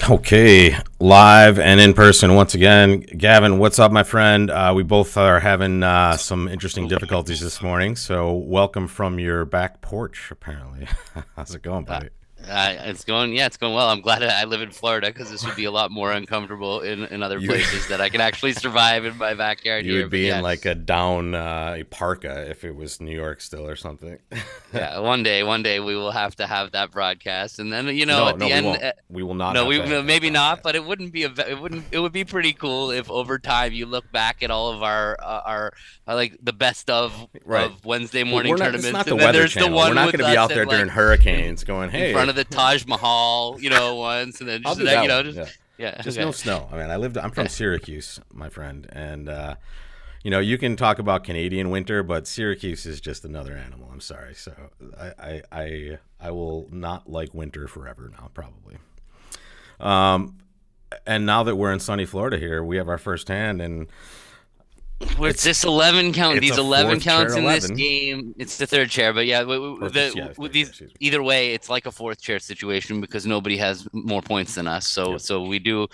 Okay, live and in person once again. Gavin, what's up, my friend? We both are having some interesting difficulties this morning, so welcome from your back porch, apparently. How's it going, buddy? It's going, yeah, it's going well. I'm glad I live in Florida because this would be a lot more uncomfortable in other You places that I can actually survive in my backyard you here. would But be in yeah, like a down parka if it was New York still or something. yeah, one day we will have to have that broadcast, and then No, at no, the we end, won't. We will not no, have we to have that maybe not, broadcast. but it would be pretty cool if over time you look back at all of our like the best Right. of Wednesday But morning we're not. This is not tournaments, the and then Weather there's the Channel. We're one not going with to be us out and there like during hurricanes going, in "Hey, front of the Taj Mahal, once, and then I'll just do like, that one." just Yeah. yeah, Just no okay. snow. I mean, I'm from Syracuse, my friend, and you can talk about Canadian winter, but Syracuse is just another animal. I'm sorry. So I will not like winter forever now, probably. And now that we're in sunny Florida here, we have our first hand, and It's it's this 11 count. it's These a 11 fourth chair counts in this 11. game. It's the third chair, but yeah, Or yeah, with third chair, these excuse me. either way, it's like a fourth chair situation because nobody has more points than us. Yep. So we do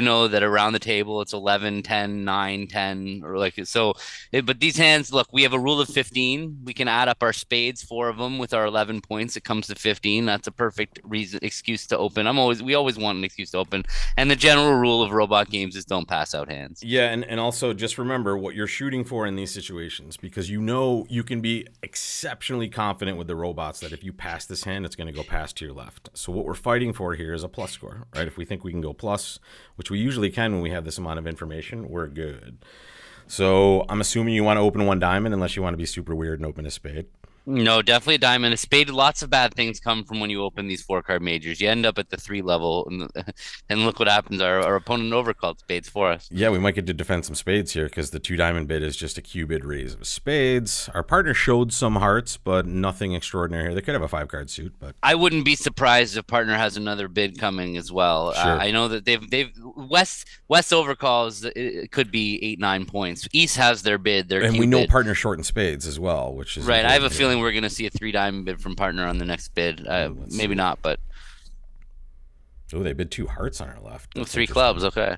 know that around the table it's 11, 10, 9, 10, or like so. But these hands, look, we have a rule of 15. We can add up our spades, four of them, with our 11 points. It comes to 15. That's a perfect excuse to open. We always want an excuse to open. And the general rule of robot games is don't pass out hands. Yeah, and also just remember what you're shooting for in these situations, because you can be exceptionally confident with the robots that if you pass this hand, it's going to go past to your left. So what we're fighting for here is a plus score, right? If we think we can go plus, which we usually can when we have this amount of information, we're good. So I'm assuming you want to open one diamond unless you want to be super weird and open a spade. No, definitely a diamond. A spade. Lots of bad things come from when you open these four card majors. You end up at the three level, and look what happens. Our opponent overcalled spades for us. Yeah, we might get to defend some spades here because the two diamond bid is just a Q bid raise of spades. Our partner showed some hearts, but nothing extraordinary here. They could have a 5 card suit, but I wouldn't be surprised if partner has another bid coming as well. sure. I know that they've West overcalls. It could be 8, 9 points. East has their bid, their And Q we know bid. partner short in spades as well, which is Right. I have a important here. feeling we're going to see a three diamond bid from partner on the next bid. Let's Maybe see. not, but Oh, they bid 2 hearts on our left. That's three interesting. clubs. Okay.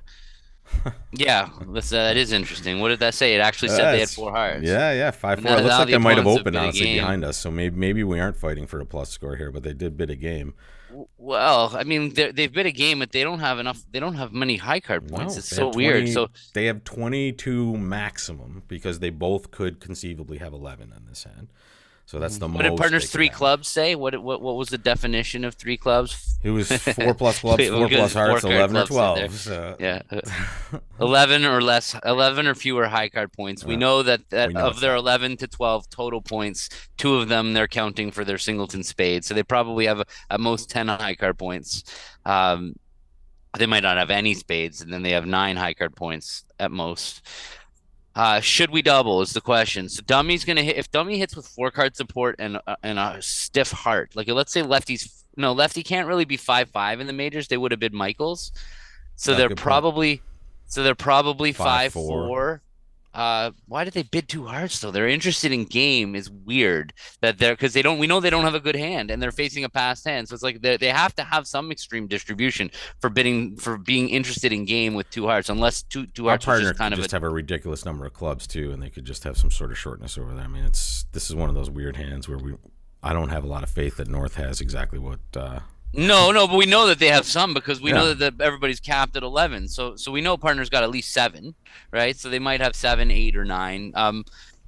Yeah, that is interesting. What did that say? It actually said they had four hearts. Yeah, 5-4. Now, It looks now like the they might have opponents have opened bid a honestly game. behind us, so maybe we aren't fighting for a plus score here, but they did bid a game. Well, I mean, they've bid a game, but they don't have enough. They don't have many high card No, points. It's so weird. So, they have 22 maximum because they both could conceivably have 11 on this hand. So that's the what did most partners they could three have. clubs say? What was the definition of three clubs? It was 4 plus clubs, 4 Because plus hearts, four card 11 or clubs in there. 12. So. Yeah, 11 or less, 11 or fewer high card points. We Uh, know that we know of it's their not. 11 to 12 total points, two of them they're counting for their singleton spade. So they probably have at most 10 high card points. Um, they might not have any spades, and then they have 9 high card points at most. Should we double is the question. So Dummy's gonna hit if Dummy hits with 4 card support and a stiff heart. Like let's say lefty can't really be 5-5 in the majors. They would have been Michaels. So Yeah, they're good point. probably so they're probably 5-4. 5-4. Why did they bid 2 hearts though? They're interested in game is weird that they're because we know they don't have a good hand and they're facing a passed hand. So it's like they have to have some extreme distribution for being interested in game with 2 hearts, unless two Our hearts was partner just could kind of just have a ridiculous number of clubs too, and they could just have some sort of shortness over there. I mean, this is one of those weird hands where I don't have a lot of faith that North has exactly what. No, but we know that they have some because we know Yeah. that everybody's capped at 11. So we know partners got at least 7, right? So they might have 7, 8, or 9.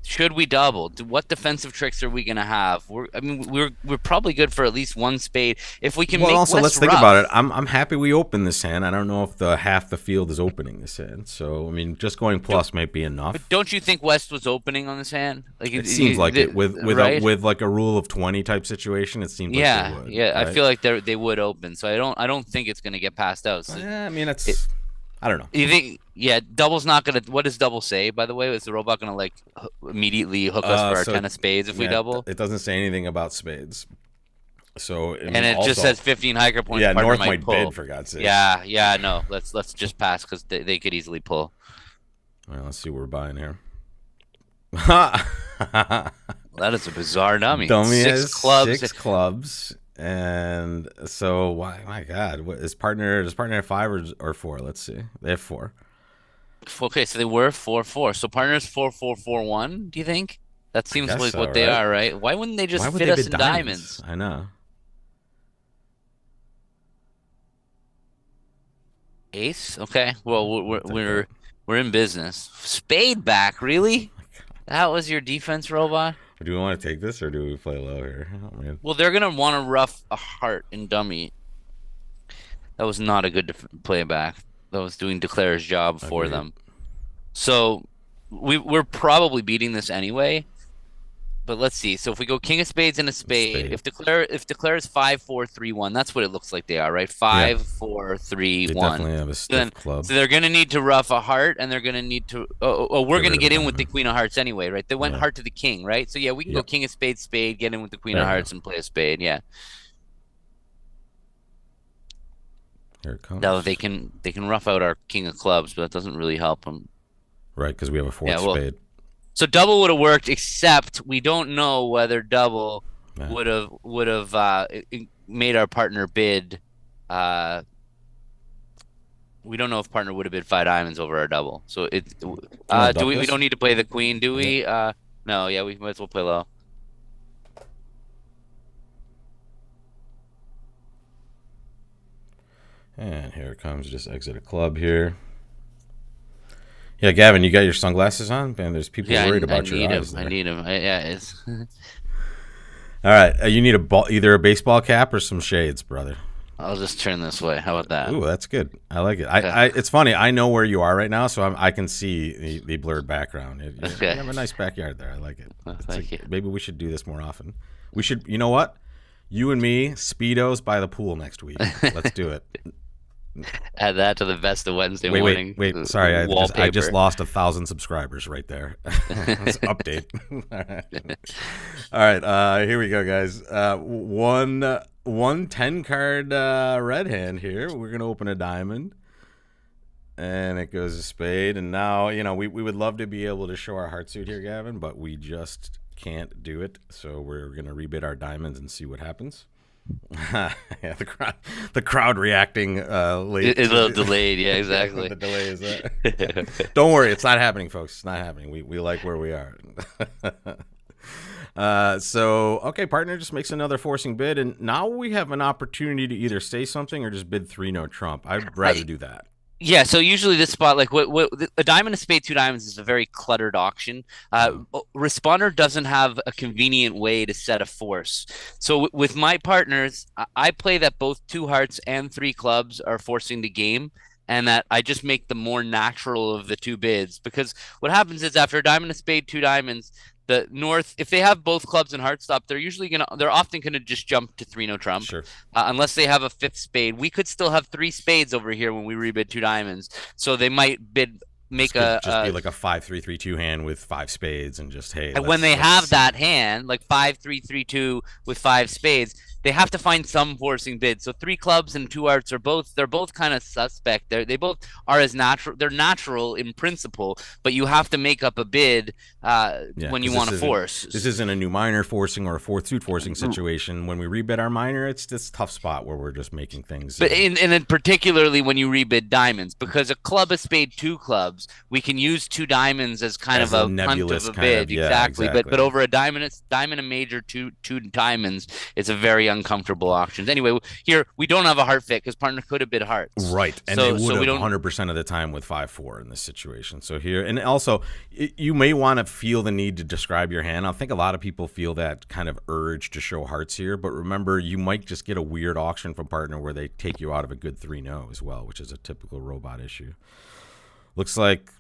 Should we double? What defensive tricks are we gonna have? We're probably good for at least one spade if we can Well, make also West let's think rough. about it. I'm happy we opened this hand. I don't know if the half the field is opening this hand. So I mean, just going plus might be But enough. don't you think West was opening on this hand? Like It seems like it right? with like a rule of 20 type situation. It seems like they Yeah, would. yeah. I Right? feel like they would open. So I don't think it's gonna get passed out. So Yeah, I mean, it, I don't know. You think, yeah, double's not gonna. What does double say, by the way? Is the robot gonna like immediately hook us for our So 10 of spades if we yeah, double? it doesn't say anything about spades. So I And mean, it just also, says 15 hiker points. yeah, Partner North might might pull. bid for God's sake. Yeah, no. Let's just pass because they could easily pull. Well, let's see what we're buying here. That is a bizarre dummy. Dummy Six has clubs. 6 clubs And so, why? My God, what is partner? Does partner have 5 or 4? Let's see. They have 4. Okay, so they were 4-4. So partners 4-4-4-1, do you think? That I seems guess like so, what they right? are, right? Why wouldn't they just Why would fit they us bid in diamonds? diamonds? I know. Ace? Okay. Well, I'll take that. we're in business. Spade back, really? That was your defense robot? Do we want to take this or do we play low here? Oh, man. Well, they're gonna want to rough a heart in dummy. That was not a good play back. That was doing Declare's job for Agreed. them. So we're probably beating this anyway. But let's see. So if we go King of Spades and a spade, Spade. if Declare is 5-4-3-1, that's what it looks like they are, right? Yeah. 5-4-3-1. They definitely have a So then, stiff club. so they're gonna need to rough a heart, and they're gonna need to. We're Get gonna rid of a get in with the diamond. Queen of Hearts anyway, right? They went Yeah. heart to the King, right? So yeah, we can go Yep. King of Spades, spade, get in with the Queen There of we Hearts, go. and play a spade. Yeah. Here it Now comes. they can rough out our King of Clubs, but that doesn't really help them. Right, because we have a Yeah. 4th Well, spade. so double would have worked, except we don't know whether double Yeah. would have made our partner bid. Uh, we don't know if partner would have bid 5 diamonds over our double. So it. Wanna Do dump we? We this? don't need to play the queen, do Yeah. we? No. Yeah, we might as well play low. And here it comes. Just exit a club here. Yeah, Gavin, you got your sunglasses on? Man, there's people Yeah, worried I about your need him. eyes I there. need him. Yeah, it's. All right, you need a ball, either a baseball cap or some shades, brother. I'll just turn this way. How about that? Ooh, that's good. I like it. Okay. It's funny. I know where you are right now, so I can see the blurred background. Okay. You have a nice backyard there. I like it. Well, thank you. Maybe we should do this more often. We should. You know what? You and me, speedos by the pool next week. Let's do it. Add that to the best of Wednesday Wait, morning. wait. Sorry, I Wallpaper. just lost 1,000 subscribers right there. Let's update. All right. Here we go, guys. One 10-card red hand here. We're gonna open a diamond, and it goes a spade. And now, we would love to be able to show our heart suit here, Gavin, but we just can't do it. So we're gonna rebid our diamonds and see what happens. Yeah, the crowd reacting late. It's a little delayed. Yeah, exactly. The delay is there. Don't worry, it's not happening, folks. It's not happening. We like where we are. So okay, partner just makes another forcing bid, and now we have an opportunity to either say something or just bid 3 no trump. I'd rather do that. Yeah, so usually this spot, like what a diamond, a spade, 2 diamonds is a very cluttered auction. Responder doesn't have a convenient way to set a force. So with my partners, I play that both 2 hearts and 3 clubs are forcing the game, and that I just make the more natural of the 2 bids. Because what happens is after a diamond, a spade, 2 diamonds, the North, if they have both clubs and heart stop, they're often gonna just jump to 3 no trump, Sure. unless they have a 5th spade. We could still have 3 spades over here when we rebid 2 diamonds, so they might make This could just be like a 5-3-3-2 hand with 5 spades, and just hey. and when they have that hand, like 5-3-3-2 with 5 spades, they have to find some forcing bid. So 3 clubs and 2 hearts they're both kind of suspect. They both are as natural. They're natural in principle, but you have to make up a bid when you want to force. This isn't a new minor forcing or a 4th suit forcing situation. When we rebid our minor, it's this tough spot where we're just making things. But and then particularly when you rebid diamonds, because a club, a spade, 2 clubs, we can use 2 diamonds as kind As of a a nebulous punt of a kind bid. of- yeah, exactly. exactly. But over a diamond, it's diamond and major, two diamonds. It's a very uncomfortable auction. Anyway, here we don't have a heart fit because partner could have bid hearts. Right, and So- they so would we have don't- 100% of the time with 5-4 in this situation. So here, and also, you may want to feel the need to describe your hand. I think a lot of people feel that kind of urge to show hearts here, but remember, you might just get a weird auction from partner where they take you out of a good 3-no as well, which is a typical robot issue. Looks like,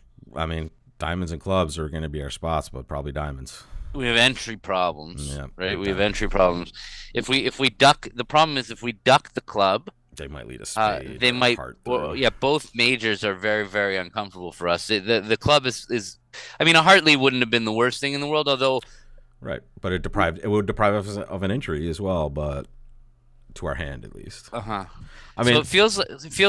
diamonds and clubs are going to be our spots, but probably diamonds. We have entry problems, Yeah, right? big We have time. entry problems. If we duck, the problem is if we duck the club, They might lead a spade. they or a might. heart Well, through. yeah, both majors are very, very uncomfortable for us. The club is. I mean, a heart lead wouldn't have been the worst thing in the world, although. Right, but it would deprive us of an entry as well, but to our hand at least. Uh huh. I mean, So it feels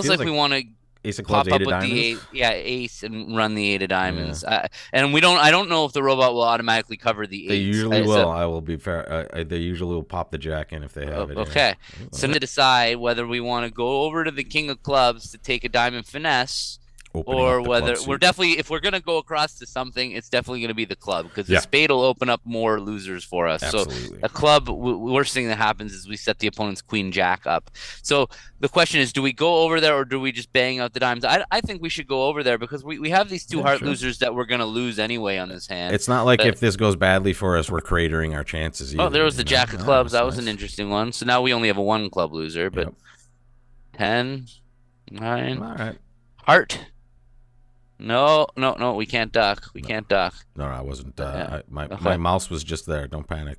like we like- want to Ace of pop clubs, up eight of with the diamonds. ace and run the 8 of diamonds. Yeah. And I don't know if the robot will automatically cover the They eights. usually will. I will be fair. They usually will pop the jack in if they have it. Okay. Here. So now to decide whether we want to go over to the king of clubs to take a diamond finesse, Opening or up the club whether suit. we're definitely, if we're going to go across to something, it's definitely going to be the club, because the Yeah. spade will open up more losers for us. Absolutely. So a club, worst thing that happens is we set the opponent's queen jack up. So the question is, do we go over there or do we just bang out the diamonds? I think we should go over there, because we have these two heart losers that we're going to lose anyway on this hand. It's not like if this goes badly for us, we're cratering our chances either. Oh, there was the jack of clubs. That was nice. an interesting one. So now we only have a 1 club loser, but Yep. 10, 9, All right. heart. No, we can't duck. We can't duck. No, I wasn't. Okay. My mouse was just there. Don't panic.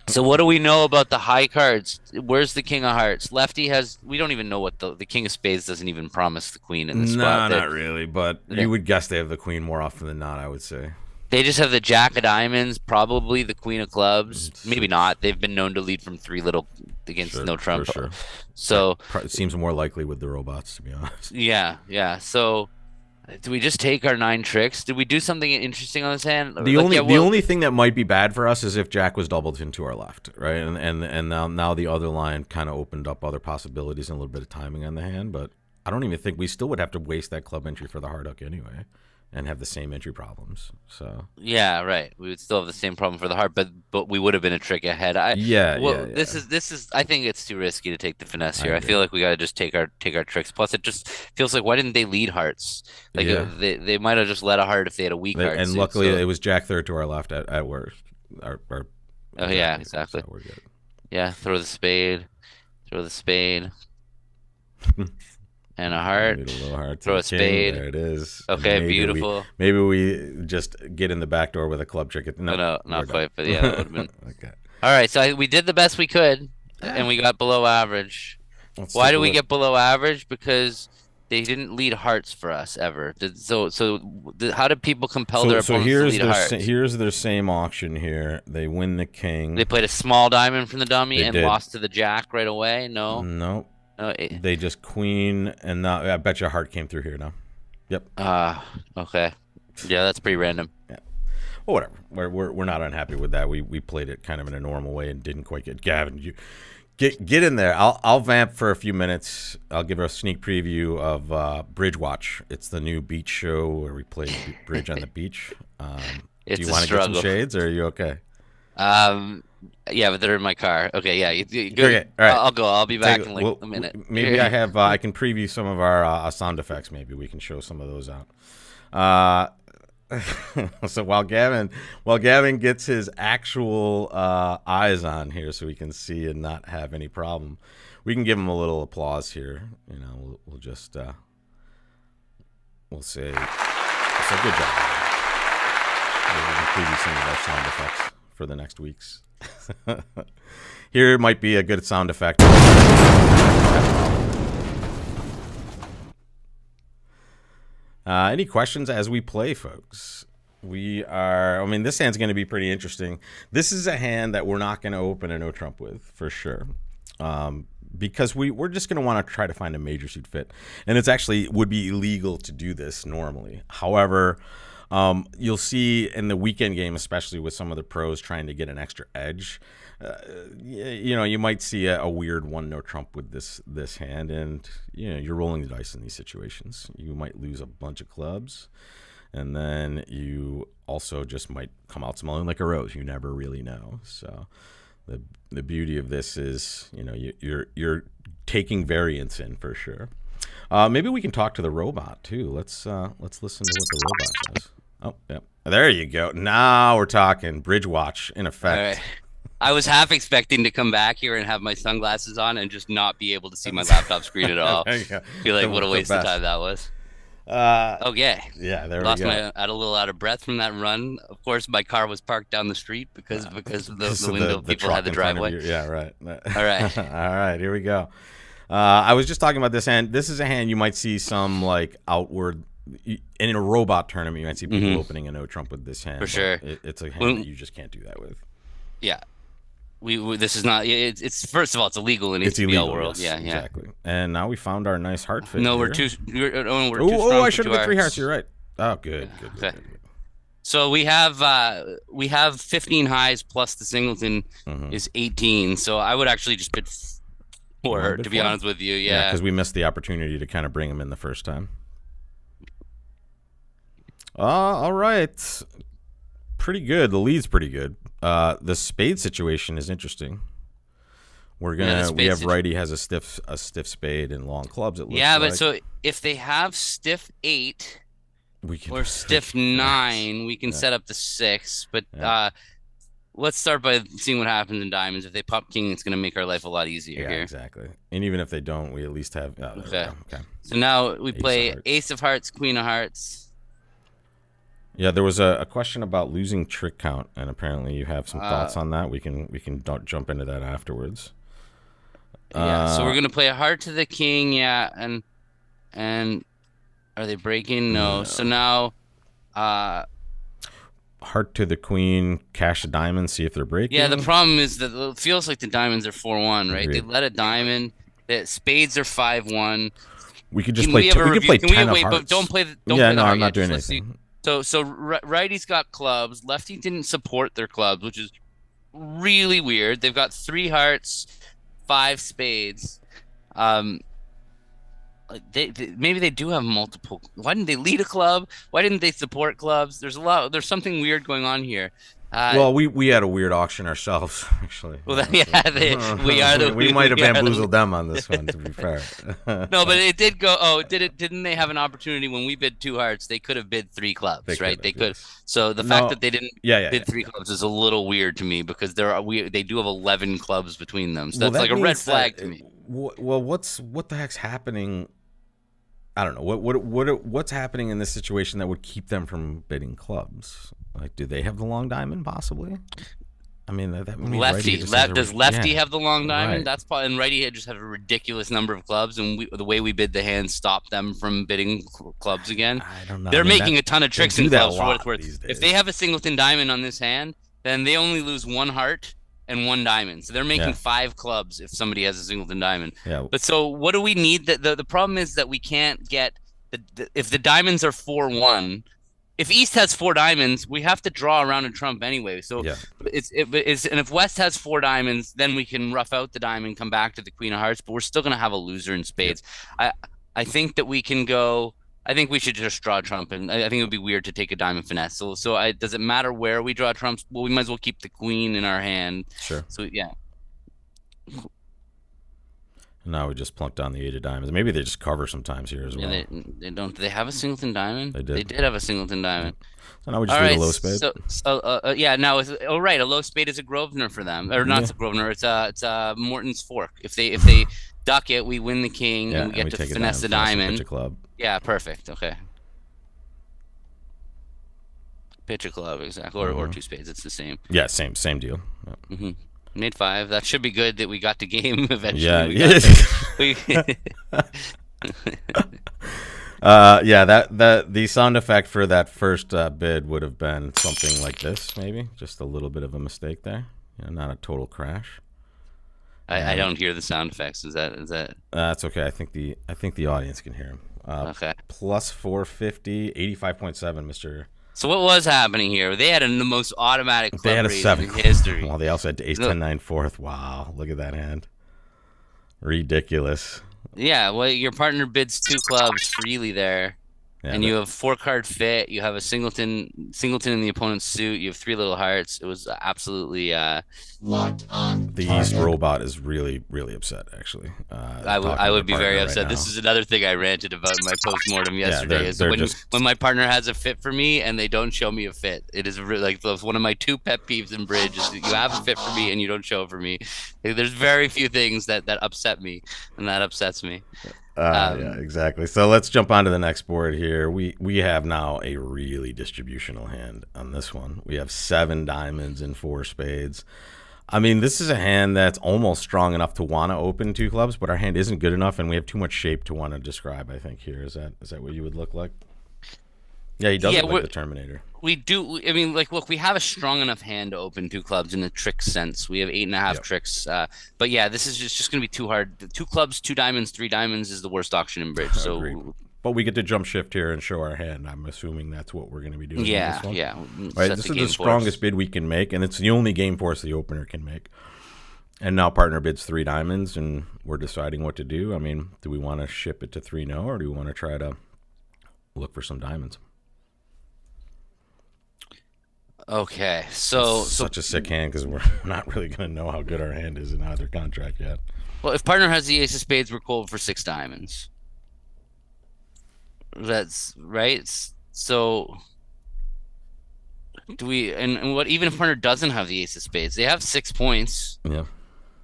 So what do we know about the high cards? Where's the king of hearts? Lefty has. We don't even know what the king of spades doesn't even promise the queen in the spot. No, not really. But you would guess they have the queen more often than not, I would say. They just have the jack of diamonds, probably the queen of clubs. Maybe not. They've been known to lead from 3 little against no trump. Sure. So it seems more likely with the robots, to be honest. Yeah. So do we just take our 9 tricks? Did we do something interesting on this hand? The only thing that might be bad for us is if Jack was doubled into our left, right? And now the other line kind of opened up other possibilities and a little bit of timing on the hand. But I don't even think we still would have to waste that club entry for the hard hook anyway, and have the same entry problems. So yeah, right. We would still have the same problem for the heart, but we would have been a trick ahead. This is. I think it's too risky to take the finesse here. I feel like we got to just take our tricks. Plus, it just feels like, why didn't they lead hearts? Like they might have just led a heart if they had a weak heart. And luckily, it was Jack third to our left at worst. Yeah, exactly. So we're good. Yeah, throw the spade. And a heart. A little heart. Throw a spade. There it is. Okay, beautiful. Maybe we just get in the back door with a club trick. No, not quite. But yeah, that would have been. Okay. All right, so we did the best we could, and we got below average. Why do we get below average? Because they didn't lead hearts for us ever. How did people compel their opponents to lead hearts? Here's their same auction here. They win the king. They played a small diamond from the dummy and lost to the jack right away. No. Nope. They just queen, and now I bet your heart came through here now. Yep. Okay. Yeah, that's pretty random. Yeah. Well, whatever. We're not unhappy with that. We played it kind of in a normal way and didn't quite get Gavin. You get in there. I'll vamp for a few minutes. I'll give a sneak preview of Bridge Watch. It's the new beach show where we play bridge on the beach. Do you want to get some shades, or are you okay? Yeah, but they're in my car. Okay, yeah, good. Okay, all right. I'll go. I'll be back in like a minute. Maybe I can preview some of our sound effects. Maybe we can show some of those out. So while Gavin gets his actual eyes on here, so we can see and not have any problem, we can give him a little applause here. You know, we'll just we'll say good job. We can preview some of our sound effects for the next weeks. Here might be a good sound effect. Any questions as we play, folks? This hand's going to be pretty interesting. This is a hand that we're not going to open a no trump with for sure. Because we're just going to want to try to find a major suit fit. And it's actually would be illegal to do this normally. However, you'll see in the weekend game, especially with some of the pros trying to get an extra edge, you might see a weird one no trump with this hand, and you're rolling the dice in these situations. You might lose a bunch of clubs, and then you also just might come out smelling like a rose. You never really know. So the beauty of this is you're taking variance in for sure. Maybe we can talk to the robot too. Let's listen to what the robot says. Oh, yeah. There you go. Now we're talking. Bridge Watch in effect. All right. I was half expecting to come back here and have my sunglasses on and just not be able to see my laptop screen at all. Feel like what a waste of time that was. Okay. Yeah, there we go. A little out of breath from that run. Of course, my car was parked down the street because of the window people had the driveway. Yeah, right. All right. All right, here we go. I was just talking about this hand. This is a hand you might see some like outward. In a robot tournament, you might see people opening a no trump with this hand. For sure. It's a hand that you just can't do that with. Yeah. this is not. It's first of all, it's illegal in It's HBL illegal, world. yes, Yeah, yeah. exactly. And now we found our nice heart fit No, here. we're too. We're too Oh, strong I for should two have been 3 hearts. hearts. You're right. Oh, good, good, good, Okay. good, good. So we have 15 highs plus the singleton is 18. So I would actually just bid four, to be honest with you. Yeah, Yeah. because we missed the opportunity to kind of bring him in the first time. All right. Pretty good. The lead's pretty good. The spade situation is interesting. We have righty has a stiff spade and long clubs. It looks yeah, but like. so if they have stiff 8 we can or stiff 9, we can set up the 6. But let's start by seeing what happens in diamonds. If they pop king, it's going to make our life a lot easier here. Exactly. And even if they don't, we at least have. Okay. So now we play ace of hearts, queen of hearts. Yeah, there was a question about losing trick count, and apparently you have some thoughts on that. We can jump into that afterwards. Yeah, so we're gonna play a heart to the king, yeah, and are they breaking? No. So now, heart to the queen, cash a diamond, see if they're breaking. Yeah, the problem is that it feels like the diamonds are 4-1, right? Agreed. They let a diamond. The spades are 5-1. We could just play. We could play 10 of hearts. But don't play. I'm not doing anything. So righty's got clubs. Lefty didn't support their clubs, which is really weird. They've got 3 hearts, 5 spades. Maybe they do have multiple. Why didn't they lead a club? Why didn't they support clubs? There's something weird going on here. Well, we had a weird auction ourselves, actually. Well, we might have bamboozled them on this one, to be fair. No, but it did go. Oh, didn't they have an opportunity when we bid 2 hearts? They could have bid 3 clubs, right? They could. Yes. So the fact that they didn't bid 3 clubs is a little weird to me because they do have 11 clubs between them. So that's like a red flag to me. Well, what the heck's happening? I don't know. What's happening in this situation that would keep them from bidding clubs? Like, do they have the long diamond possibly? I mean, that means lefty. Does lefty have the long diamond? Right. That's probably, and righty just have a ridiculous number of clubs, and the way we bid the hand stopped them from bidding clubs again. I don't know. They're making a ton of tricks in clubs for what it's worth. If they have a singleton diamond on this hand, then they only lose 1 heart and 1 diamond. So they're making 5 clubs if somebody has a singleton diamond. Yeah. But so what do we need? The problem is that we can't get if the diamonds are 4-1. If East has 4 diamonds, we have to draw around a trump anyway. So and if West has 4 diamonds, then we can rough out the diamond, come back to the queen of hearts, but we're still going to have a loser in spades. I think that we can go. I think we should just draw a trump, and I think it would be weird to take a diamond finesse. So does it matter where we draw trumps? Well, we might as well keep the queen in our hand. Sure. So yeah. Now we just plunked down the 8 of diamonds. Maybe they just cover sometimes here as well. They don't. Do they have a singleton diamond? They did. They did have a singleton diamond. So now we just do a low spade. Now a low spade is a Grosvenor for them, or not a Grosvenor. It's a Morton's fork. If they duck it, we win the king and we get to finesse the diamond. Pitch a club. Yeah, perfect. Okay. Pitch a club, exactly, or 2 spades. It's the same. Yeah, same deal. Yeah. Made 5. That should be good that we got the game eventually. The sound effect for that first bid would have been something like this, maybe just a little bit of a mistake there. Not a total crash. I don't hear the sound effects. Is that? That's okay. I think the audience can hear them. Okay. Plus 450, 85.7, Mr. So what was happening here? They had the most automatic club raise in history. Well, they also had ace 10-9 fourth. Wow, look at that hand. Ridiculous. Yeah, well, your partner bids 2 clubs freely there. And you have 4-card fit. You have a singleton in the opponent's suit. You have 3 little hearts. It was absolutely the East robot is really, really upset. Actually, I would be very upset. This is another thing I ranted about in my post-mortem yesterday. When my partner has a fit for me and they don't show me a fit, it is really, like one of my 2 pet peeves in bridge. Is that you have a fit for me and you don't show it for me. There's very few things that upset me, and that upsets me. Yeah, exactly. So let's jump onto the next board here. We have now a really distributional hand on this one. We have 7 diamonds and 4 spades. I mean, this is a hand that's almost strong enough to want to open 2 clubs, but our hand isn't good enough, and we have too much shape to want to describe, I think, here. Is that what you would look like? Yeah, he does Yeah, it like the Terminator. we do. I mean, like, look, we have a strong enough hand to open two clubs in a trick sense. We have 8.5 Yep. tricks. But yeah, this is just going to be too hard. Two clubs, two diamonds, three diamonds is the worst auction in bridge. Agreed. So But we get to jump shift here and show our hand. I'm assuming that's what we're going to be doing in yeah, this one. yeah. Right, Set this the is game the for strongest us. bid we can make, and it's the only game force the opener can make. And now partner bids 3 diamonds, and we're deciding what to do. I mean, do we want to ship it to 3-0, or do we want to try to look for some diamonds? Okay, so Such a sick hand because we're not really going to know how good our hand is in either contract yet. well, if partner has the ace of spades, we're cold for 6 diamonds. That's right. So do we? And what? Even if partner doesn't have the ace of spades, they have 6 points. Yeah.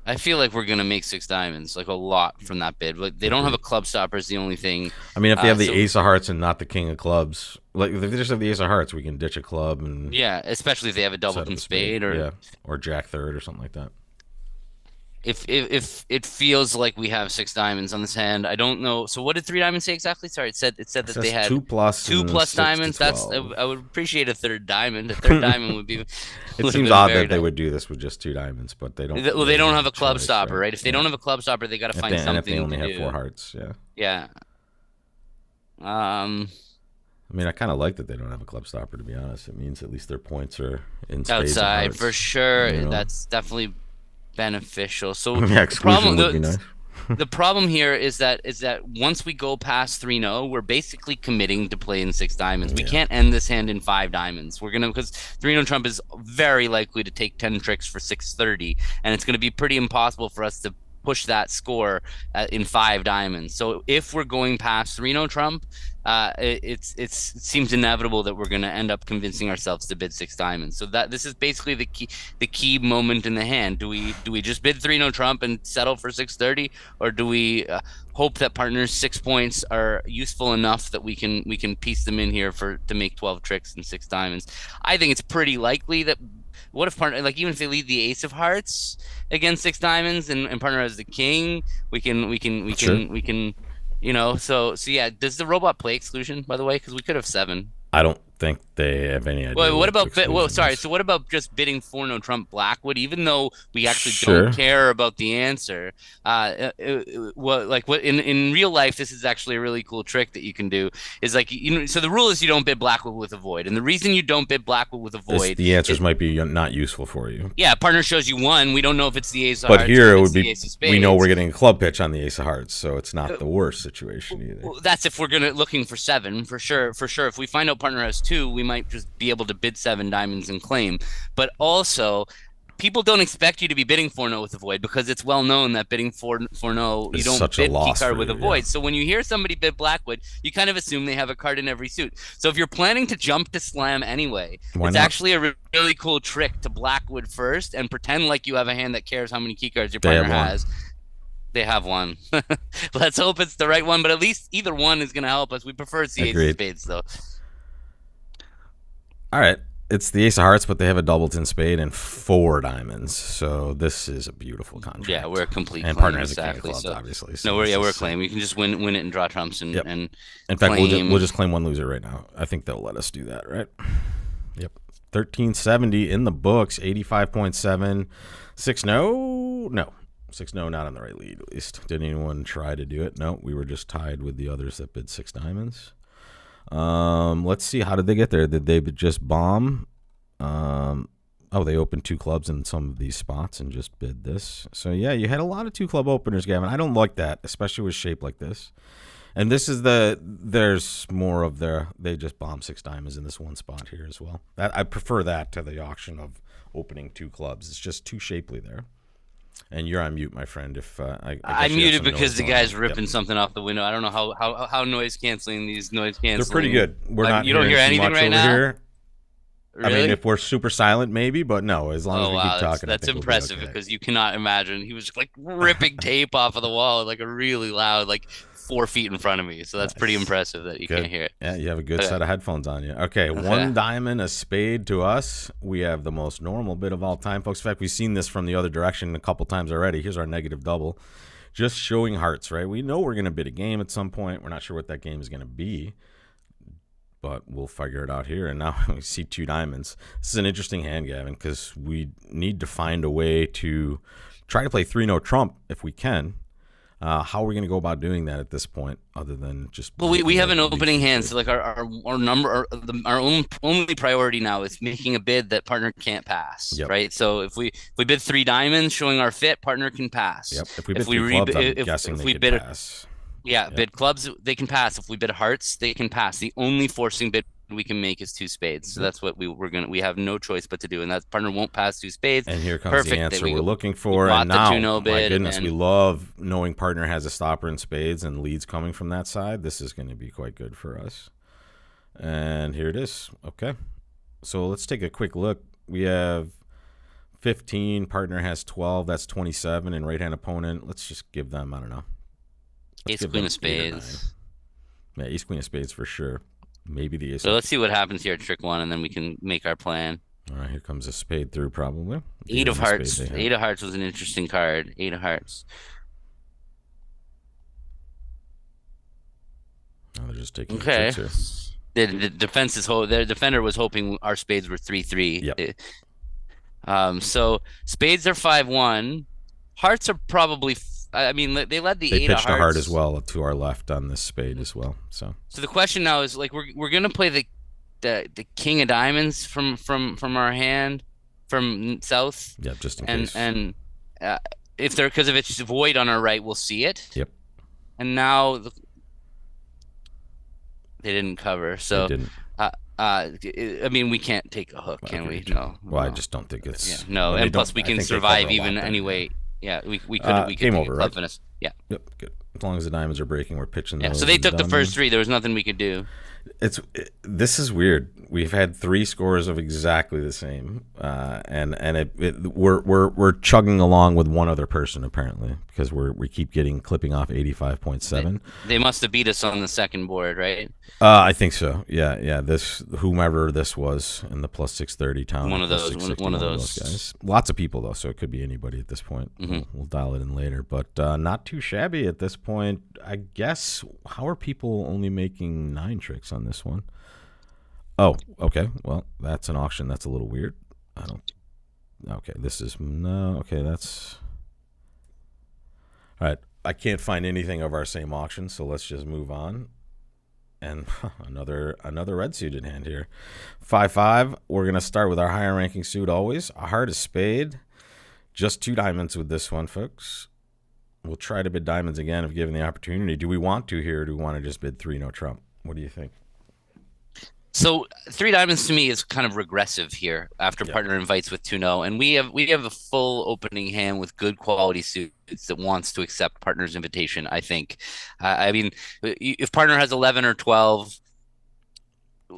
I feel like we're gonna make 6 diamonds, like a lot from that bid. Like they don't have a club stopper is the only thing. I mean, if they have the So- ace of hearts and not the king of clubs, like if they just have the ace of hearts, we can ditch a club and Yeah, especially if they have a set up doubleton a spade, or yeah, or jack third or something like that. if it feels like we have 6 diamonds on this hand. I don't know. So what did 3 diamonds say exactly? Sorry, it said that It they says had 2 plus 2 and plus 6 to diamonds. That's 12. I would appreciate a third diamond. A third diamond would be. It would have seems been odd very that they nice. would do this with just 2 diamonds, but they don't. Well, they don't have a club choice, stopper, right? If they Yeah. don't have a club stopper, they got to If find they, and if something they only to have do. 4 hearts, yeah. Yeah. I mean, I kind of like that they don't have a club stopper. To be honest, it means at least their points are in spades and Outside hearts, for sure. you know? That's definitely beneficial. So Yeah, the exclusion problem, would be nice. the problem here is that once we go past 3-0, we're basically committing to playing 6 diamonds. We Yeah. can't end this hand in 5 diamonds. We're gonna because 3-0 Trump is very likely to take 10 tricks for 630, and it's gonna be pretty impossible for us to push that score in 5 diamonds. So if we're going past 3-0 Trump, it seems inevitable that we're going to end up convincing ourselves to bid 6 diamonds. So that this is basically the key moment in the hand. Do we just bid 3-0 Trump and settle for 630, or do we hope that partners 6 points are useful enough that we can piece them in here to make 12 tricks and 6 diamonds? I think it's pretty likely that. What if partner, like, even if they lead the ace of hearts against 6 diamonds and partner has the king, we can you know, so yeah. Does the robot play exclusion, by the way? Because we could have 7. I don't think they have any idea. Well, what about exclusion sorry? is. So what about just bidding 4-0 Trump Blackwood, even though we actually Sure. don't care about the answer? What in real life, this is actually a really cool trick that you can do. Is like so the rule is you don't bid Blackwood with a void, and the reason you don't bid Blackwood with a void, The answers might be not useful for you. yeah, partner shows you 1. We don't know if it's the ace of But hearts. here or it if would it's the be. ace of spades. We know we're getting a club pitch on the ace of hearts, so it's not the worst situation either. Well, that's if we're looking for 7 for sure. For sure, if we find out partner has 2, we might just be able to bid 7 diamonds and claim. But also, people don't expect you to be bidding 4-0 with a void because it's well known that bidding 4-0 you Is don't such a bid key loss card for with a you, void. yeah. So when you hear somebody bid Blackwood, you kind of assume they have a card in every suit. So if you're planning to jump to slam anyway, Why it's not? actually a really cool trick to Blackwood first and pretend like you have a hand that cares how many key cards your They partner have one. has. They have one. Let's hope it's the right one, but at least either one is going to help us. We prefer it's the ace of Agreed. spades, though. All right. It's the ace of hearts, but they have a doubleton spade and 4 diamonds. So this is a beautiful contract. Yeah, we're a complete and claim, partner has a king exactly. of clubs, So, obviously. no, So we're this is- a claim. You can just win it and draw trumps and Yep. and In fact, claim. we'll just claim one loser right now. I think they'll let us do that, right? Yep. 1370 in the books, 85.7. 6-0? No. 6-0, not on the right lead, at least. Did anyone try to do it? No, we were just tied with the others that bid 6 diamonds. Let's see. How did they get there? Did they just bomb? They opened 2 clubs in some of these spots and just bid this. So, yeah, you had a lot of 2 club openers, Gavin. I don't like that, especially with shape like this. And this is there's more of they just bomb 6 diamonds in this one spot here as well. I prefer that to the auction of opening 2 clubs. It's just too shapely there. And you're on mute, my friend. If I I muted because the guy's Yep. ripping something off the window. I don't know how noise canceling these noise canceling. They're pretty good. We're not. You don't hear hearing too anything much right over now? here. Really? I mean, if we're super silent, maybe, but no. As long as Oh we wow, keep talking, I that's think we'll be impressive okay. because you cannot imagine. He was just, like ripping tape off of the wall like a really loud, like 4 feet in front of me. So that's pretty Nice. impressive that you Good. can't hear it. Yeah, you have a good Okay. set of headphones on you. Okay, 1 diamond, a spade to us. We have the most normal bid of all time, folks. In fact, we've seen this from the other direction a couple times already. Here's our negative double. Just showing hearts, right? We know we're going to bid a game at some point. We're not sure what that game is going to be. but we'll figure it out here. And now we see 2 diamonds. This is an interesting hand, Gavin, because we need to find a way to try to play 3-no trump if we can. How are we going to go about doing that at this point, other than just? Well, we have an opening hand, so like our number our only priority now is making a bid that partner can't pass, Yep. right? So if we bid 3 diamonds, showing our fit, partner can pass. Yep. If we bid 3 clubs, I'm guessing they could pass. Yeah, Yep. bid clubs, they can pass. If we bid hearts, they can pass. The only forcing bid we can make is 2 spades. So that's what we have no choice but to do, and that partner won't pass 2 spades. And here comes Perfect. the answer we're looking for. We And now, the 2-no bid, my goodness, we love knowing partner has a stopper in spades and leads coming from that side. This is going to be quite good for us. And here it is. Okay. So let's take a quick look. We have 15. Partner has 12. That's 27. And right-hand opponent, let's just give them, I don't know. Ace, queen of spades. Yeah, ace, queen of spades for sure. Maybe the ace. So let's see what happens here at trick 1, and then we can make our plan. All right, here comes a spade through probably. 8 of hearts. 8 of hearts was an interesting card. 8 of hearts. Oh, they're just taking tricks here. The defense is their defender was hoping our spades were 3-3. Yep. So spades are 5-1. Hearts are probably. I mean, they led the 8 of hearts. They pitched a heart as well to our left on this spade as well. So the question now is, like, we're gonna play the king of diamonds from our hand from south. Yeah, just in case. And if it's void on our right, we'll see it. Yep. And now they didn't cover, so they didn't. I mean, we can't take a hook, can we? No. Well, I just don't think it's. Yeah, no, and plus we can survive even anyway. Yeah, we could game over, right? Finish. Yeah. Yep, good. As long as the diamonds are breaking, we're pitching. Yeah. So they took the first 3. There was nothing we could do. This is weird. We've had 3 scores of exactly the same, and we're chugging along with one other person apparently, because we keep clipping off 85.7. They must have beat us on the second board, right? I think so. Yeah. Whomever this was in the plus 630 town. One of those guys. Lots of people though, so it could be anybody at this point. Mm-hmm. We'll dial it in later, but not too shabby at this point. I guess. How are people only making 9 tricks on this one? Oh, okay. Well, that's an auction. That's a little weird. Okay, that's all right. I can't find anything of our same auction, so let's just move on. And another red suited hand here. 5-5. We're gonna start with our higher ranking suit always. A heart, a spade. Just 2 diamonds with this one, folks. We'll try to bid diamonds again if given the opportunity. Do we want to here, or do we want to just bid 3 no trump? What do you think? So 3 diamonds to me is kind of regressive here after partner invites with 2-no, and we have a full opening hand with good quality suits that wants to accept partner's invitation. I think. I mean, if partner has 11 or 12.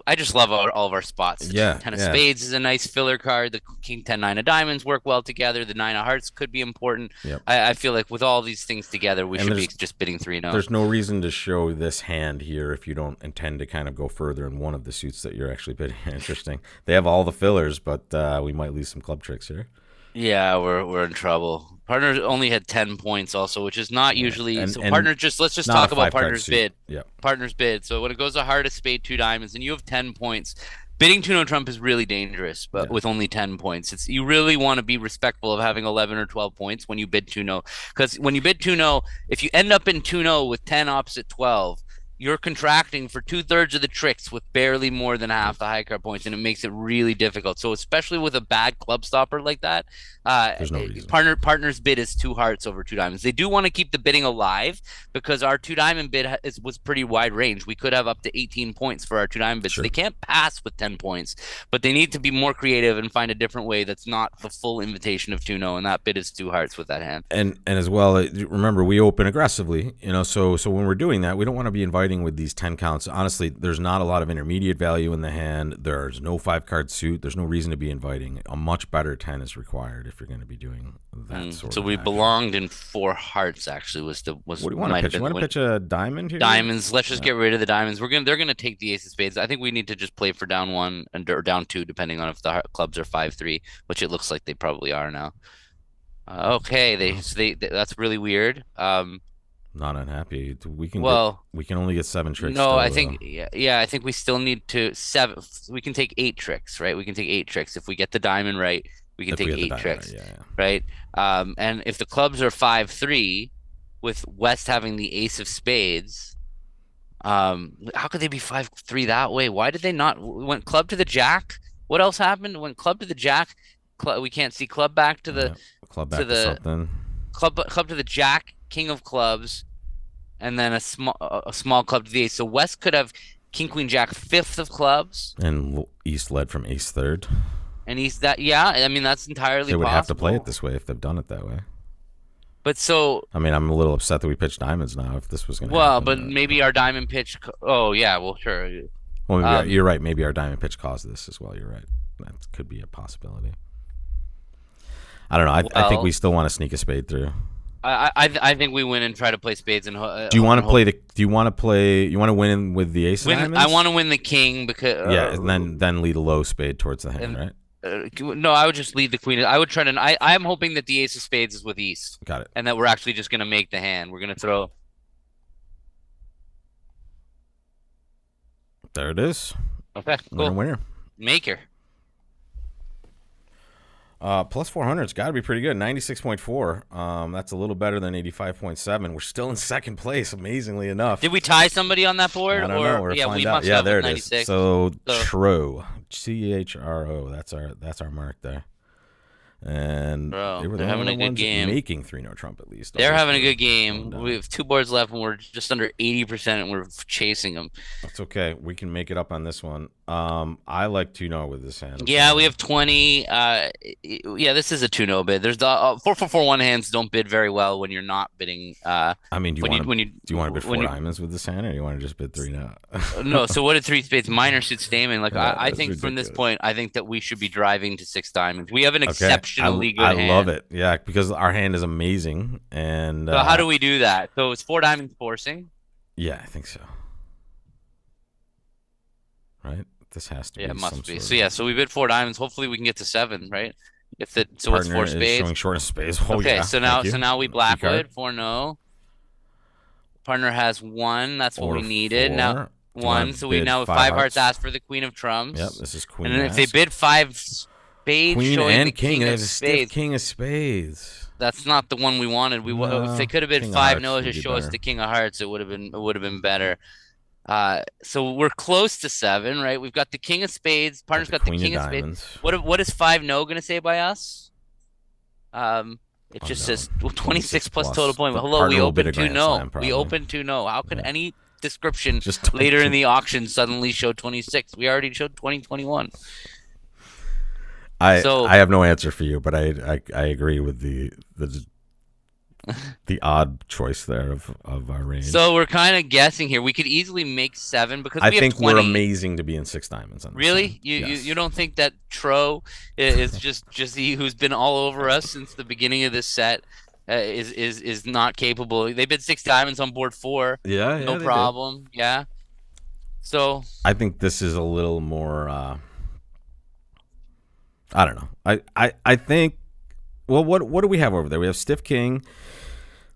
I just love all of our spots. The 10 of spades is a nice filler card. The king 10-9 of diamonds work well together. The 9 of hearts could be important. Yep. I feel like with all these things together, we should be just bidding 3-0. There's no reason to show this hand here if you don't intend to kind of go further in one of the suits that you're actually bidding. Interesting. They have all the fillers, but we might lose some club tricks here. Yeah, we're in trouble. Partner only had 10 points also, which is not usually. And partner let's just talk about partner's bid. Yeah. Partner's bid. So when it goes to heart, a spade, 2 diamonds, and you have 10 points, bidding 2-no trump is really dangerous. But with only 10 points, you really want to be respectful of having 11 or 12 points when you bid 2-no, because when you bid 2-no, if you end up in 2-no with 10 opposite 12. You're contracting for 2/3 of the tricks with barely more than half the high card points, and it makes it really difficult. So especially with a bad club stopper like that, there's no reason. Partner's bid is 2 hearts over 2 diamonds. They do want to keep the bidding alive because our 2 diamond bid was pretty wide range. We could have up to 18 points for our 2 diamond bid. Sure. So they can't pass with 10 points, but they need to be more creative and find a different way that's not the full invitation of 2-no, and that bid is 2 hearts with that hand. And as well, remember, we open aggressively, so when we're doing that, we don't want to be inviting with these 10 counts. Honestly, there's not a lot of intermediate value in the hand. There's no 5-card suit. There's no reason to be inviting. A much better 10 is required if you're going to be doing that sort of. So we belonged in 4 hearts. Actually, what do you want to pitch? You want to pitch a diamond here? Diamonds. Let's just get rid of the diamonds. They're gonna take the ace of spades. I think we need to just play for down 1 or down 2, depending on if the clubs are 5-3, which it looks like they probably are now. Okay, that's really weird. Not unhappy. Well, We can only get 7 tricks no, I still think though. yeah, I think we still need to seven. We can take 8 tricks, right? We can take 8 tricks if we get the diamond right. We can If we take get the eight diamond right, tricks, yeah, yeah. right? And if the clubs are 5-3, with West having the ace of spades, how could they be 5-3 that way? Why did they not went club to the jack? What else happened? Went club to the jack. We can't see club back to the Yeah. Club to back to the something. club to the jack, king of clubs, and then a small club to the ace. So West could have king queen jack fifth of clubs, And East led from ace third. and he's that. Yeah, I mean that's entirely They would have to play it possible. this way if they've done it that way. But so I mean, I'm a little upset that we pitched diamonds now. If this was going to well, happen, but maybe our diamond pitch. Oh yeah, well sure. well, Um, you're right. Maybe our diamond pitch caused this as well. You're right. That could be a possibility. I don't know. I think we well, still want to sneak a spade through. I think we win and try to play spades and Do you want to hope. play the? Do you want to play? You want to win with the ace of Win. I diamonds? want to win the king because Yeah, and then lead a low spade towards the hand, and right? no, I would just lead the queen. I would try to. I'm hoping that the ace of spades is with East, Got it. and that we're actually just going to make the hand. We're going to throw. There it is. Okay, Winner, cool. winner. Maker. Plus 400's got to be pretty good. 96.4. That's a little better than 85.7. We're still in second place, amazingly enough. Did we tie somebody on that board? I don't know. We're Yeah, find we out. must Yeah, have there with it is. 96. So So Chro, CHRO. That's our mark there. And they bro, were the they're having only a good ones game. making 3-no trump at least. They're Others having a were good going game. We down. have 2 boards left, and we're just under 80%, and we're chasing them. That's okay. We can make it up on this one. I like 2-no with this hand. I'm Yeah, we sorry. have 20. Yeah, this is a 2-no bid. There's the 4-4-4 one hands don't bid very well when you're not bidding. I mean, When you when you do you want to bid when 4 you diamonds with this hand, or do you want to just bid 3-no? no. So what did 3 spades minor suit stamen? Like I That's think from this ridiculous. point, I think that we should be driving to 6 diamonds. We have an Okay, exceptionally good I love hand. it. Yeah, because our hand is amazing, and So how do we do that? So it's 4 diamonds forcing. yeah, I think so. Right? This has to Yeah, it be some must be. sort So yeah, of so we bid 4 diamonds. Hopefully we can get to 7, right? If the so it's 4 partner is spades. showing short of space. Oh Okay, yeah, so thank now you. we Key card blackwood 4-no. Partner has 1. That's what or we needed. Now 4. Do you 1. want to So we bid now with 5 5 hearts hearts? ask for the queen of Yep, trumps. this is And queen then if they ask. bid 5 spades Queen showing the and king, king and of there's a stiff spades, king of spades. that's not the one we wanted. If they No, could have bid king of 5 hearts no would to be show us better. the king of hearts, it would have been better. So we're close to 7, right? We've got the king of spades. Partner's got the queen king of of spades. diamonds. What is 5 no going to say by us? It just Unknown. says 26 plus plus. total point. The Hello, we partner will bid a opened 2 grand no. slam, We probably. opened 2 no. How could Yeah. any description Just later in the auction suddenly show 26? We already showed 2021. So I have no answer for you, but I agree with the odd choice there of our range. so we're kind of guessing here. We could easily make 7 because I we have think 20. we're amazing to be in 6 diamonds on this Really? hand. You, Yes. you don't think that Tro is just he who's been all over us since the beginning of this set is not capable? They bid 6 diamonds on board 4. Yeah, No they did. problem. Yeah. So I think this is a little more. I don't know. I think. Well, what do we have over there? We have stiff king.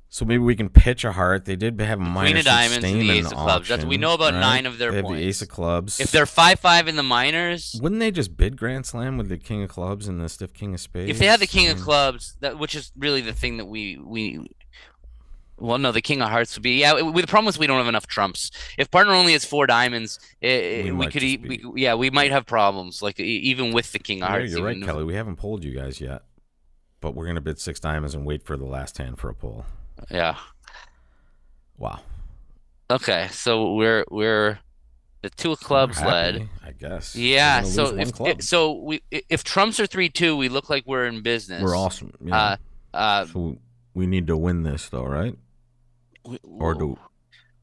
So maybe we can pitch a heart. They did have a minor queen of diamonds and the Stamen ace of clubs. That's, we auction, know about right? 9 of their They have points. the ace of clubs. If they're 5-5 in the minors, Wouldn't they just bid grand slam with the king of clubs and the stiff king of spades? if they had the king I of mean, clubs, which is really the thing that we well, no, the king of hearts would be the problem is we don't have enough trumps. If partner only has 4 diamonds, we might could just be- we might have problems like even with the king of yeah, hearts. you're right, even if- Kelly. We haven't pulled you guys yet, but we're gonna bid 6 diamonds and wait for the last hand for a pull. Yeah. Wow. Okay, so we're the 2 of clubs We're happy, led. I guess. Yeah, We're gonna so lose one club. if trumps are 3-2, we look like we're in business. We're awesome. Yeah. So we need to win this though, right? Or do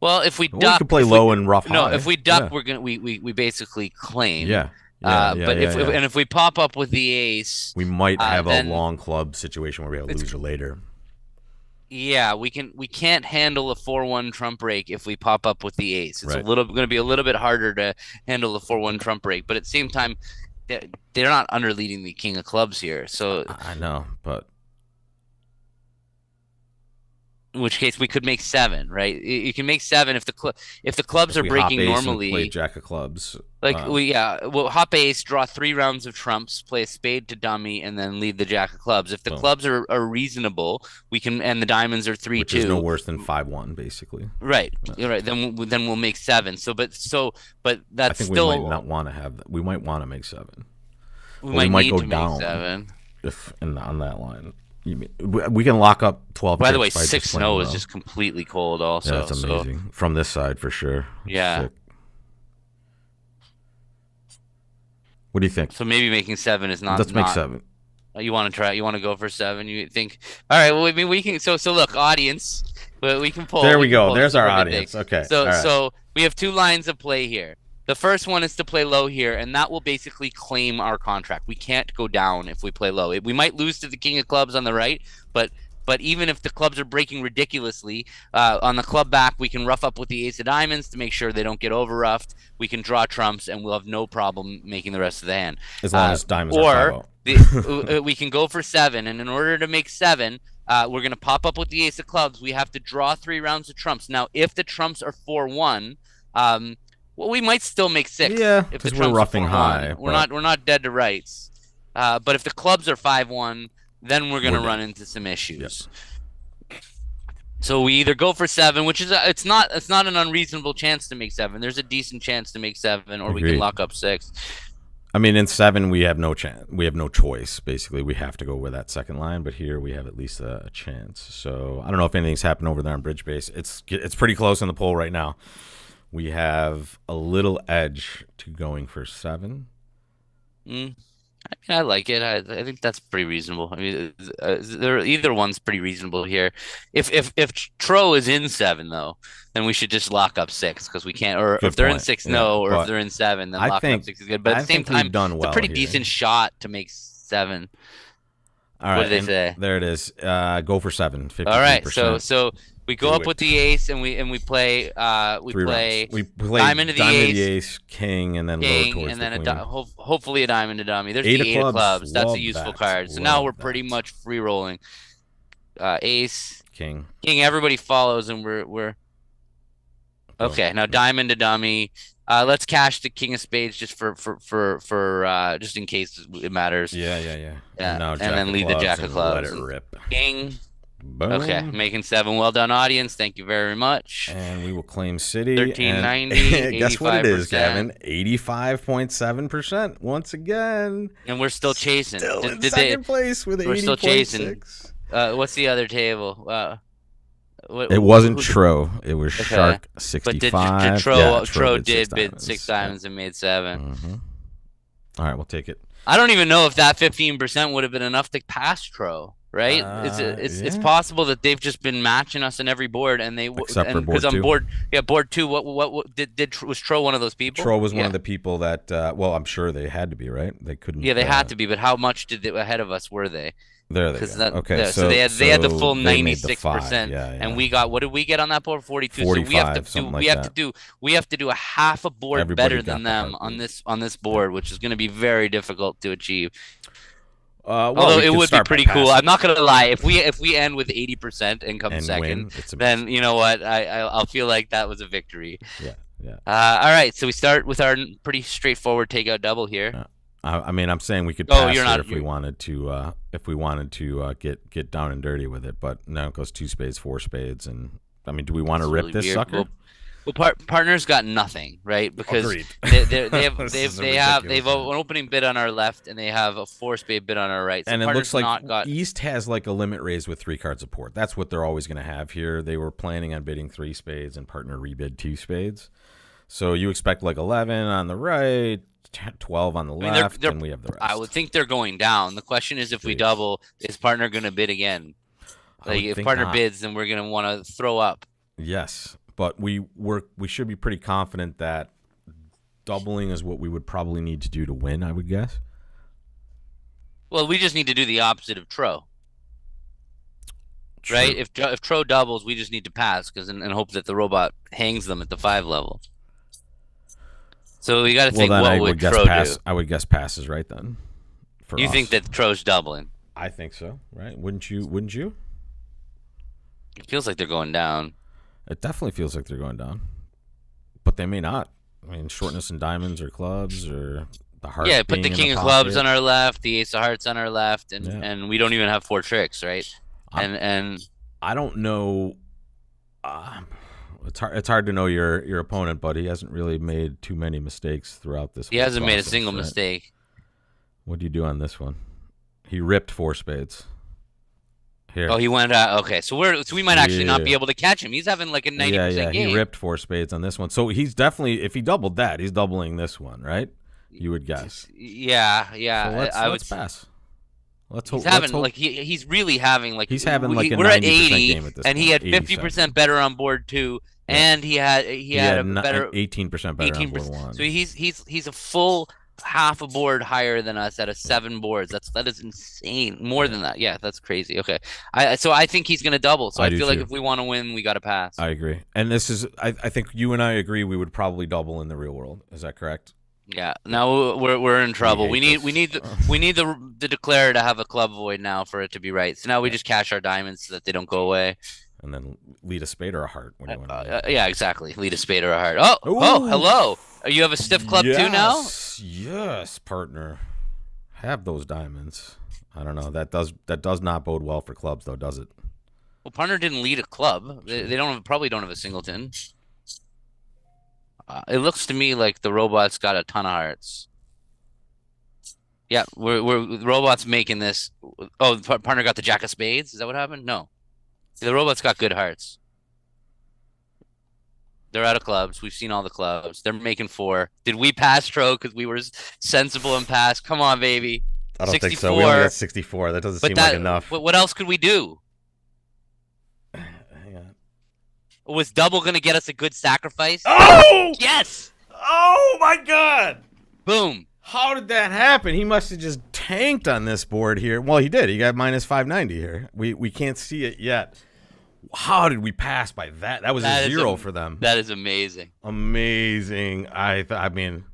well, if we we duck, could play if low we, and rough no, high. if we duck, Yeah. we're gonna we basically claim. Yeah. But if we pop up with the ace, we might have then- a long club situation where we have a loser later. yeah, we can't handle a 4-1 trump break if we pop up with the ace. It's Right. going to be a little bit harder to handle a 4-1 trump break, but at the same time, they're not underleading the king of clubs here. So I know, but in which case we could make 7, right? You can make 7 if the clubs If are we hop breaking ace and play normally. jack of clubs, Like well, hop ace, draw 3 rounds of trumps, play a spade to dummy, and then lead the jack of clubs. If the boom, clubs are reasonable, we can, and the diamonds are which is no 3-2. worse than 5-1, basically. Right, you're right. Then we'll make 7. But I that's think we still might not want to have that. We might want to make 7. we But we might might need go to down make 7. if on that line. We can lock up 12 By the way, chips by just 6 playing no low. is just completely cold. Also, Yeah, that's amazing. From this side, for sure. Yeah. Sick. What do you think? So maybe making 7 is not. Let's make 7. You want to try? You want to go for 7? You think? All right. Well, I mean, we can. So look, audience. We can pull. There we go. Pull There's our super good audience. thing. Okay. So all right. so we have 2 lines of play here. The first one is to play low here, and that will basically claim our contract. We can't go down if we play low. We might lose to the king of clubs on the right, but even if the clubs are breaking ridiculously, on the club back, we can rough up with the ace of diamonds to make sure they don't get over roughed. We can draw trumps, and we'll have no problem making the rest of the hand. As long as diamonds Or are we can go for 7, and in order to make 7, we're going to pop up with the ace of clubs. We have to draw 3 rounds of trumps. Now, if the trumps are 4-1, well, we might still make 6. Yeah, if the because we're trumps are roughing 4-1. high. We're not dead to rights. But if the clubs are 5-1, then we're going to run into some issues. Yep. So we either go for 7, which is it's not an unreasonable chance to make 7. There's a decent chance to make 7, or we can lock up 6. I mean, in 7 we have no chance. We have no choice. Basically, we have to go with that second line. But here we have at least a chance. So I don't know if anything's happened over there on Bridge Base. It's pretty close in the poll right now. We have a little edge to going for 7. I like it. I think that's pretty reasonable. I mean, either one's pretty reasonable here. If Tro is in 7 though, then we should just lock up 6 because we can't. Or Good if they're in point. 6, Yeah, no. Or but if they're in 7, then I locking think- up 6 is good. But at I the same think we've time, done it's well a pretty here. decent shot to make 7. All right. What did they and say? There it is. Go for 7. 53%. All right. So we go Do up it. with the ace and we play 3 rounds. We play diamond to the ace, king, and then low king, towards and then the queen. hopefully a diamond to dummy. There's 8 the of 8 of clubs. That's a Love useful that. card. So Love now we're pretty that. much free rolling. Ace, King. king. Everybody follows, and we're okay. Now diamond to dummy. Let's cash the king of spades just for just in case it matters. Yeah. Yeah, now and jack then of lead the clubs jack of and clubs. Let it rip. King. Boom. Okay, making 7. Well done, audience. Thank you very much. And we will claim city. 1390. And guess what it is, 85%. Gavin? 85.7% once again. And we're still chasing. Still in second place with 80.6. We're still chasing. What's the other table? It wasn't Tro. It was Okay. Shark But 65. Tro did six bid diamonds. 6 diamonds and made 7. Mhm. All right, we'll take it. I don't even know if that 15% would have been enough to pass Tro. Right? It's possible that they've just been matching us in every board, and they Except for board because on 2. board 2. What was Tro one of those people? Tro was one of the people that. Well, I'm sure they had to be, right. They couldn't. Yeah, they had to be, but how much ahead of us were they? There they go. Okay, so they had the full they made the 96%, yeah. and we got, what did we get on that board? 42. 45, so we have to something like we have to do a half a board Everybody better got than the them heartbeat. on this board, which is going to be very difficult to achieve. Well, Although we it could would be start by pretty cool. passing I'm not gonna lie. If we end with 80% and come and second, win, it's then you know what? I'll feel like that was a victory. Yeah. All right. So we start with our pretty straightforward takeout double here. I mean, I'm saying we could Oh, pass you're it not- if we wanted to. If we wanted to get down and dirty with it, but now it goes 2 spades, 4 spades, and I mean, do we want to It's rip really this weird. sucker? Well, partners got nothing, right? Because Agreed. they have This is a they have ridiculous an opening bid on our left, and they have a 4 spade bid on our right. So And it partners looks like not got. East has like a limit raise with 3 cards of port. That's what they're always going to have here. They were planning on bidding 3 spades and partner rebid 2 spades. So you expect like 11 on the right, 12 on the mean, left, they're- and we have the rest. I would think they're going down. The question is, if we Jeez. double, is partner going to bid again? I would Like if think partner not. bids, then we're going to want to throw up. Yes, but we should be pretty confident that doubling is what we would probably need to do to win, I would guess. Well, we just need to do the opposite of Tro, True. right? If Tro doubles, we just need to pass and hope that the robot hangs them at the 5 level. So we got to think, then what I would would guess Tro pass. do? I would guess pass is right then. For You us. think that Tro's doubling? I think so, right? Wouldn't you? It feels like they're going down. It definitely feels like they're going down, but they may not. I mean, shortness in diamonds or clubs or the heart Yeah, put the being in the king of clubs on pocket. our left, the ace of hearts on our left, and Yeah, and we don't even have four tricks, right? I'm. And I don't know. Uh, it's hard. It's hard to know your opponent, but he hasn't really made too many mistakes throughout this he whole hasn't made a single process, right? mistake. What do you do on this one? He ripped four spades. Oh, Here. he went okay. So we might actually not be Yeah. able to catch him. He's having like a Yeah, 90% yeah. He game. ripped four spades on this one. So he's definitely, if he doubled that, he's doubling this one, right? You would guess. Yeah, So yeah. let's I would. let's pass. Let's He's hope. Let's having hope like he's really having like he's having like a we're at 90% 80 game at this and he point. had 87. 50% better on board two, Yeah. and he He had had a better 18% better on board 18%. So one. he's a full half a board higher than us at a seven boards. That is insane. More Yeah. than that. Yeah, that's crazy. Okay. I think he's gonna double. So I I do feel like too. if we want to win, we got to pass. I agree. And this is, I think you and I agree we would probably double in the real world. Is that correct? Yeah. Now we're in We trouble. hate this. We need the declare to have a club void now for it to be right. So now we just cash our diamonds so that they don't go away. And then lead a spade or a heart. What do you want to do? Yeah, exactly. Lead a spade or a heart. Oh, Ooh. hello. You have a stiff club too now? Yes, partner. Have those diamonds. I don't know. That does not bode well for clubs, though, does it? Well, partner didn't lead a club. They probably don't have a singleton. It looks to me like the robot's got a ton of hearts. Yeah, we're the robot's making this. Oh, the partner got the jack of spades. Is that what happened? No, the robot's got good hearts. They're out of clubs. We've seen all the clubs. They're making four. Did we pass Tro because we were sensible and pass? Come on, baby. I don't think so. We only 64. got 64. That doesn't But seem like enough. what else could we do? Hang on. Was double going to get us a good sacrifice? Oh! Yes. Oh my God! Boom. How did that happen? He must have just tanked on this board here. Well, he did. He got minus 590 here. We can't see it yet. How did we pass by that? That was a zero for them. That is amazing. Amazing. I mean,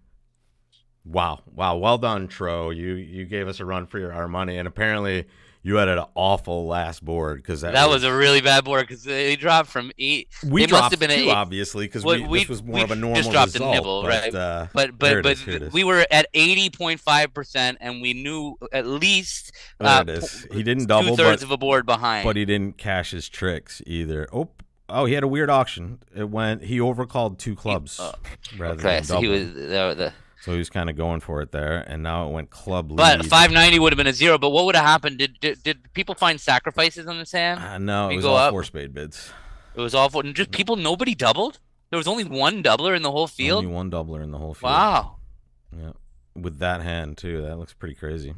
wow. Well done, Tro. You gave us a run for our money, and apparently you had an awful last board because That was a really bad board because they dropped from eight. we They dropped must have been two, eight. obviously, because We this was more we of a normal just dropped result. a nibble, right? There it is. Here it is. We were at 80.5%, and we knew at least There it is. He didn't double, two-thirds but of a board behind. he didn't cash his tricks either. Oh, he had a weird auction. He overcalled two clubs rather Okay, than so double. So he was kind of going for it there, and now it went club lead. But 590 would have been a zero. But what would have happened? Did people find sacrifices on this hand? No, it We was go all up. four spade bids. It was awful. And just people, nobody doubled. There was only one doubler in the whole field. Only one doubler in the whole field. Wow. Yeah, with that hand too. That looks pretty crazy.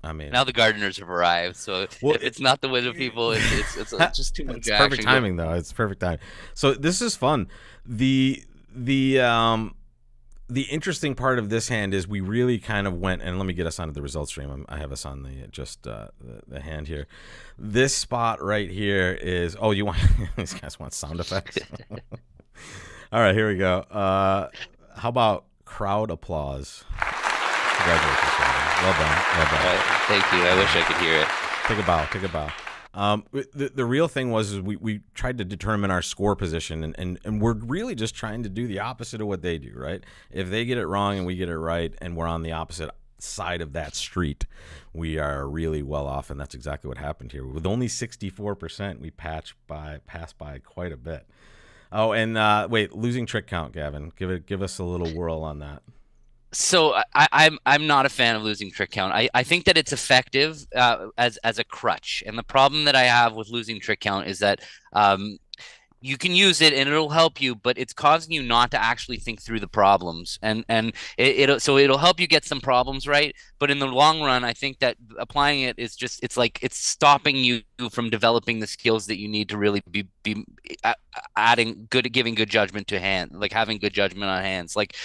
I mean, Now the gardeners have arrived, so Well, if it's not the win of people, it's just too much it's action. perfect timing though. It's perfect time. So this is fun. The interesting part of this hand is we really kind of went, and let me get us onto the results stream. I have us on the hand here. This spot right here is, oh, you want, these guys want sound effects. All right, here we go. How about crowd applause? Congratulations, Gavin. Well done. Well done. Thank you. I wish I could hear it. Take a bow. Take a bow. The real thing was we tried to determine our score position, and we're really just trying to do the opposite of what they do, right? If they get it wrong and we get it right, and we're on the opposite side of that street, we are really well off, and that's exactly what happened here. With only 64%, we passed by quite a bit. Oh, and wait, losing trick count, Gavin. Give us a little whirl on that. So I'm not a fan of losing trick count. I think that it's effective as a crutch, and the problem that I have with losing trick count is that you can use it and it'll help you, but it's causing you not to actually think through the problems, and it'll help you get some problems right, but in the long run, I think that applying it is just it's stopping you from developing the skills that you need to really be giving good judgment to hand, like having good judgment on hands. Like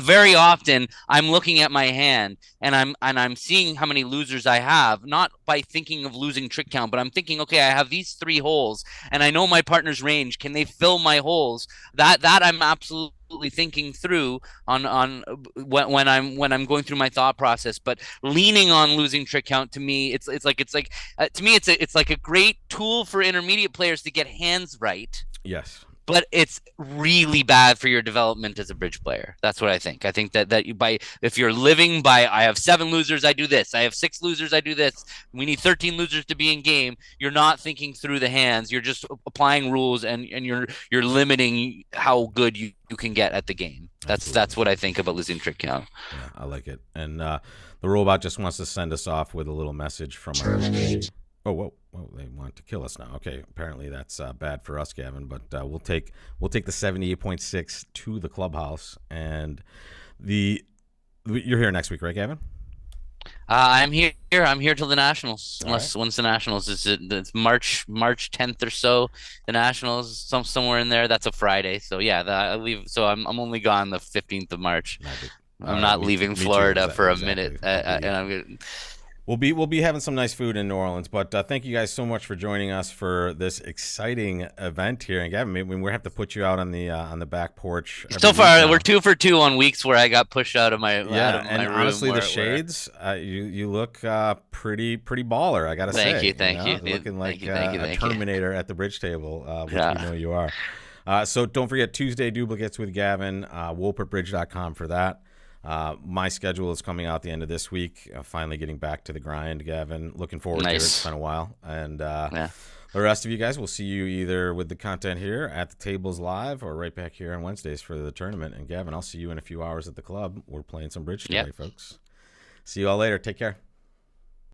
very often I'm looking at my hand and I'm seeing how many losers I have, not by thinking of losing trick count, but I'm thinking, okay, I have these three holes and I know my partner's range. Can they fill my holes? That I'm absolutely thinking through on when I'm going through my thought process, but leaning on losing trick count, to me to me it's like a great tool for intermediate players to get hands right, Yes. but it's really bad for your development as a bridge player. That's what I think. I think that if you're living by, I have 7 losers, I do this. I have 6 losers, I do this. We need 13 losers to be in game. You're not thinking through the hands. You're just applying rules, and you're limiting how good you can get at the game. That's what I think about losing trick count. Yeah, I like it. And the robot just wants to send us off with a little message from our. Oh, whoa, they want to kill us now. Okay, apparently that's bad for us, Gavin. But we'll take the 78.6 to the clubhouse, and you're here next week, right, Gavin? I'm here. I'm here till the Nationals. Right. Once the Nationals it's March 10th or so. The Nationals, somewhere in there. That's a Friday. So yeah, I leave. So I'm only gone the 15th of March. I'm not leaving Florida for a minute, and I'm gonna. We'll be having some nice food in New Orleans, but thank you guys so much for joining us for this exciting event here. And Gavin, maybe we have to put you out on the back porch. So far, we're 2 for 2 on weeks where I got pushed out of my and room honestly, the shades, you look pretty baller. I gotta say. Thank you. Looking like a Terminator at the bridge table, which we know you are. So don't forget Tuesday duplicates with Gavin. WolpertBridge.com for that. My schedule is coming out the end of this week. Finally getting back to the grind, Gavin. Looking forward to it. It's been a while. And the rest of you guys, we'll see you either with the content here at the tables live or right back here on Wednesdays for the tournament. And Gavin, I'll see you in a few hours at the club. We're playing some bridge today, folks. See you all later. Take care.